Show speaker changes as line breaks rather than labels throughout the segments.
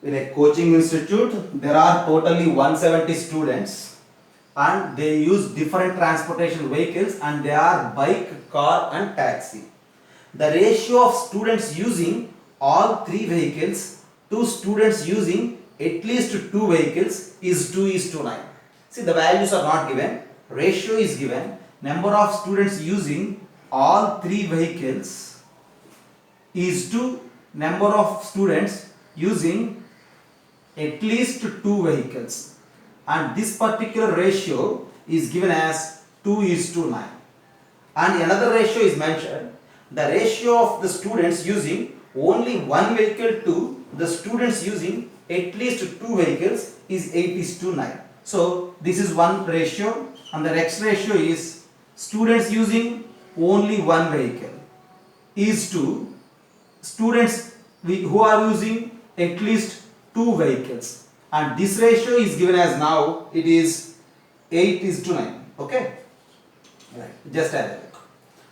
In a coaching institute, there are totally 170 students and they use different transportation vehicles and they are bike, car and taxi. The ratio of students using all three vehicles to students using at least two vehicles is 2 is to 9. See, the values are not given, ratio is given, number of students using all three vehicles is to number of students using at least two vehicles, and this particular ratio is given as 2 is to 9. And another ratio is mentioned, the ratio of the students using only one vehicle to the students using at least two vehicles is 8 is to 9. So this is one ratio, and the next ratio is students using only one vehicle is to students who are using at least two vehicles, and this ratio is given as now it is 8 is to 9. Okay, right, just have a look.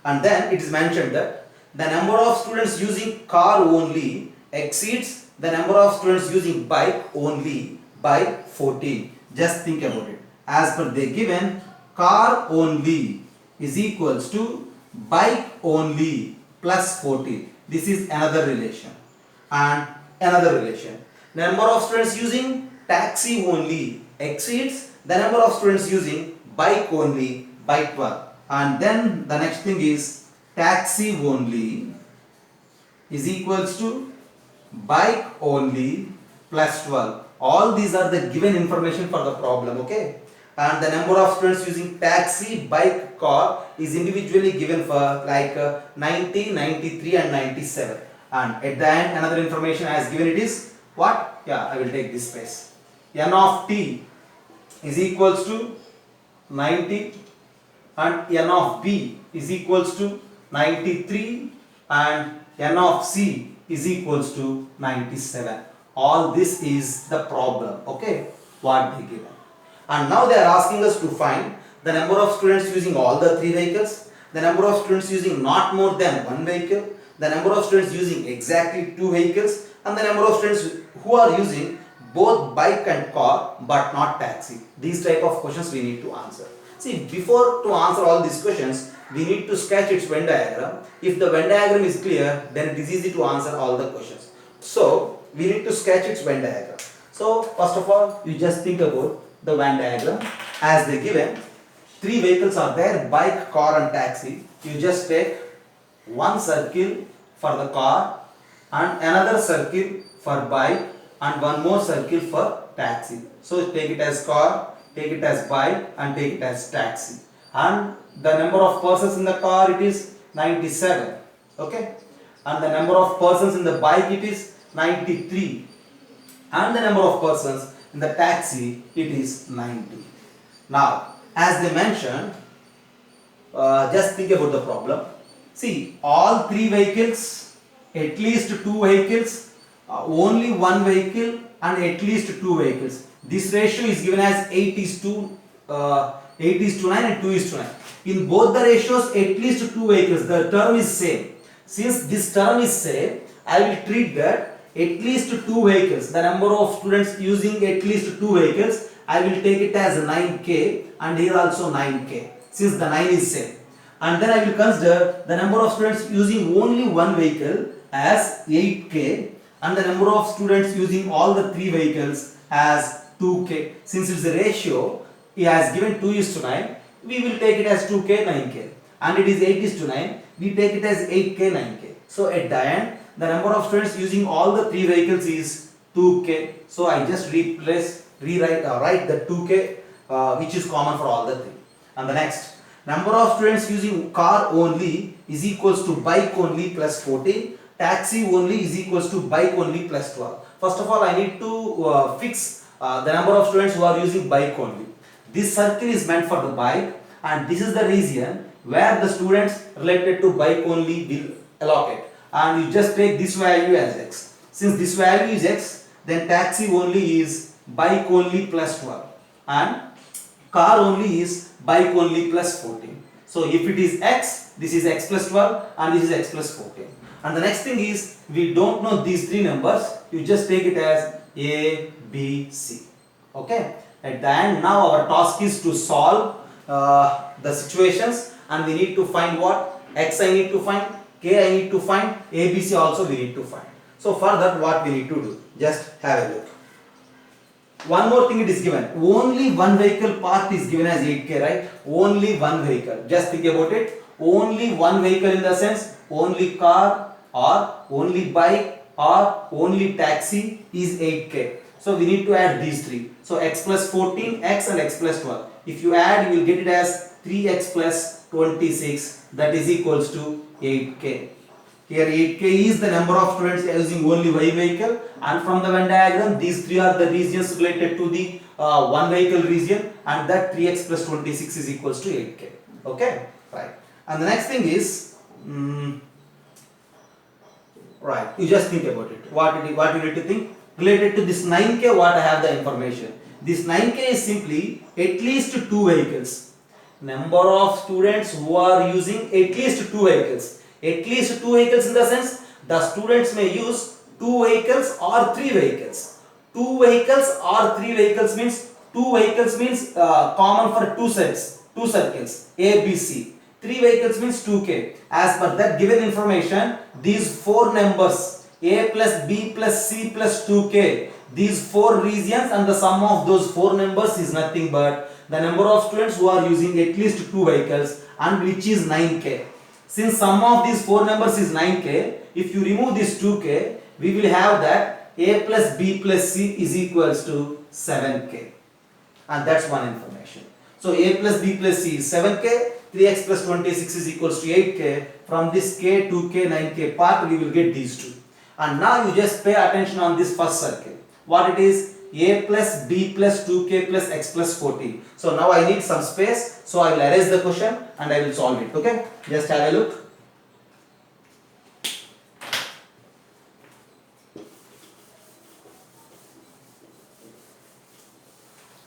And then it is mentioned that the number of students using car only exceeds the number of students using bike only by 14. Just think about it. As per the given, car only is equals to bike only plus 14. This is another relation. And another relation, number of students using taxi only exceeds the number of students using bike only by 12. And then the next thing is taxi only is equals to bike only plus 12. All these are the given information for the problem. Okay, and the number of students using taxi, bike, car is individually given for like 90, 93 and 97. And at the end another information as given it is what? Yeah, I will take this space. N of t is equals to 90 and N of b is equals to 93 and N of c is equals to 97. All this is the problem. Okay, what they given. And now they are asking us to find the number of students using all the three vehicles, the number of students using not more than one vehicle, the number of students using exactly two vehicles, and the number of students who are using both bike and car but not taxi. These type of questions we need to answer. See, before to answer all these questions, we need to sketch its Venn diagram. If the Venn diagram is clear, then it is easy to answer all the questions. So, we need to sketch its Venn diagram. So, first of all, you just think about the Venn diagram as they given. Three vehicles are there, bike, car and taxi. You just take one circle for the car and another circle for bike and one more circle for taxi. So take it as car, take it as bike and take it as taxi. And the number of persons in the car it is 97. Okay. And the number of persons in the bike it is 93. And the number of persons in the taxi it is 90. Now as they mentioned, just think about the problem. See, all three vehicles, at least two vehicles, only one vehicle and at least two vehicles. This ratio is given as 8 is to 9 and 2 is to 9. In both the ratios, at least two vehicles, the term is same. Since this term is same, I will treat that at least two vehicles, the number of students using at least two vehicles, I will take it as 9k and here also 9k, since the 9 is same. And then I will consider the number of students using only one vehicle as 8k and the number of students using all the three vehicles as 2k. Since it's a ratio, he has given 2 is to 9, we will take it as 2k, 9k. And it is 8 is to 9, we take it as 8k, 9k. So at the end, the number of students using all the three vehicles is 2k. So I just write the 2k which is common for all the three. And the next, number of students using car only is equals to bike only plus 14, taxi only is equals to bike only plus 12. First of all, I need to fix the number of students who are using bike only. This circle is meant for the bike and this is the region where the students related to bike only will allocate. And you just take this value as x. Since this value is x, then taxi only is bike only plus 12 and car only is bike only plus 14. So if it is x, this is x plus 12 and this is x plus 14. And the next thing is, we don't know these three numbers, you just take it as A, B, C. Okay. At the end, now our task is to solve the situations, and we need to find what? X I need to find, K I need to find, A, B, C also we need to find. So for that, what we need to do? Just have a look. One more thing it is given. Only one vehicle part is given as 8K, right? Only one vehicle. Just think about it. Only one vehicle in the sense, only car or only bike or only taxi is 8K. So we need to add these three. So x plus 14, x and x plus 12. If you add, you will get it as 3x plus 26, that is equals to 8K. Here 8K is the number of students using only Y vehicle, and from the Venn diagram these three are the regions related to the one vehicle region, and that 3x plus 26 is equals to 8K. Okay, right. And the next thing is, right, you just think about it. What you need to think? Related to this 9K, what I have the information. This 9K is simply at least two vehicles. Number of students who are using at least two vehicles. At least two vehicles in the sense, the students may use two vehicles or three vehicles. Two vehicles or three vehicles means, two vehicles means common for two sets, two circles, A, B, C. Three vehicles means 2K. As per that given information, these four numbers, A plus B plus C plus 2K, these four regions and the sum of those four numbers is nothing but the number of students who are using at least two vehicles, and which is 9K. Since sum of these four numbers is 9K, if you remove this 2K, we will have that A plus B plus C is equals to 7K. And that's one information. So A plus B plus C is 7K, 3x plus 26 is equals to 8K. From this K, 2K, 9K part, we will get these two. And now you just pay attention on this first circle. What it is? A plus B plus 2K plus x plus 14. So now I need some space. So I will erase the question and I will solve it. Okay? Just have a look.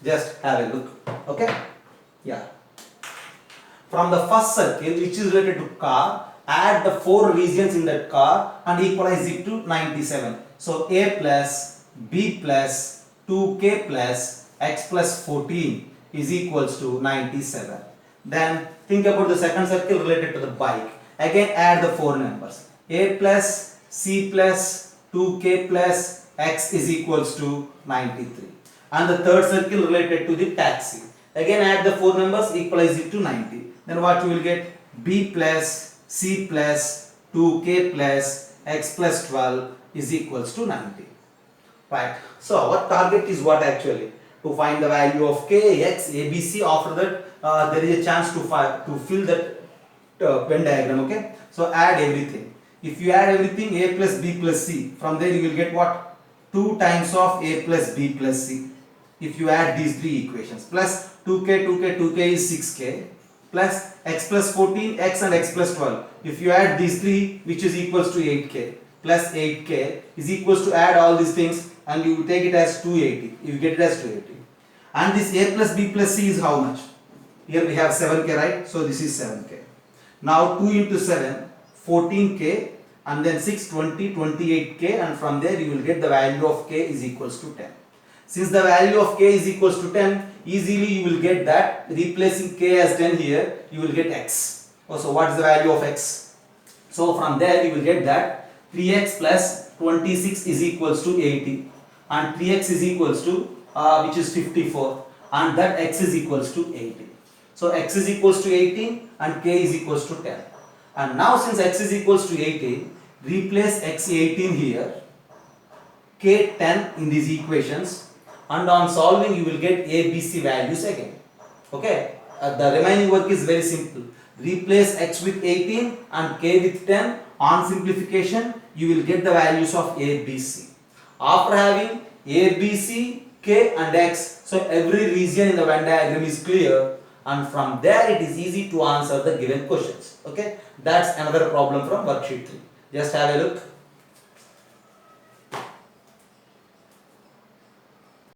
Just have a look. Okay? Yeah. From the first circle, which is related to car, add the four regions in that car and equalize it to 97. So A plus B plus 2K plus x plus 14 is equals to 97. Then think about the second circle related to the bike. Again add the four numbers. A plus C plus 2K plus x is equals to 93. And the third circle related to the taxi. Again add the four numbers, equalize it to 90. Then what you will get? B plus C plus 2K plus x plus 12 is equals to 90. Right. So our target is what actually? To find the value of K, X, A, B, C. After that, there is a chance to fill that Venn diagram. Okay. So add everything. If you add everything, A plus B plus C, from there you will get what? 2 times of A plus B plus C. If you add these three equations, plus 2K is 6K, plus x plus 14, x and x plus 12. If you add these three, which is equals to 8K, plus 8K is equals to add all these things, and you take it as 280. You get it as 280. And this A plus B plus C is how much? Here we have 7K, right? So this is 7K. Now 2 into 7, 14K, and then 6, 20, 28K, and from there you will get the value of K is equals to 10. Since the value of K is equals to 10, easily you will get that, replacing K as 10 here, you will get X. So what is the value of X? So from there you will get that 3x plus 26 is equals to 80, and 3x is equals to which is 54, and that x is equals to 80. So x is equals to 18 and k is equals to 10. And now since x is equals to 18, replace x 18 here, k 10 in these equations, and on solving you will get a, b, c values again. Okay, the remaining work is very simple. Replace x with 18 and k with 10. On simplification, you will get the values of a, b, c. After having a, b, c, k and x, so every region in the Venn diagram is clear, and from there it is easy to answer the given questions. Okay, that's another problem from worksheet 3. Just have a look.